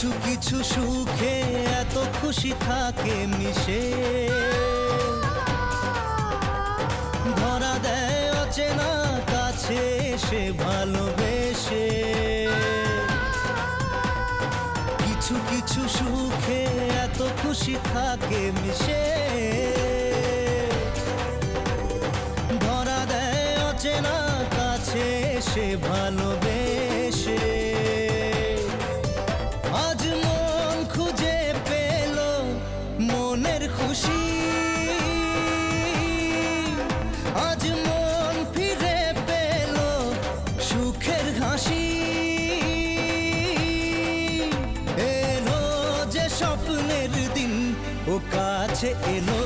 কিছু কিছু সুখে এত খুশি থাকে মিশে, ধরা দেয় অচেনা কাছে এসে ভালোবেসে। কিছু কিছু সুখে এত খুশি থাকে মিশে, ধরা দেয় অচেনা কাছে এসে ভালোবেসে। আজ মন খুঁজে পেল মনের খুশি, আজ মন ফিরে পেল সুখের হাসি। এলো যে স্বপ্নের দিন ও কাছে এলো।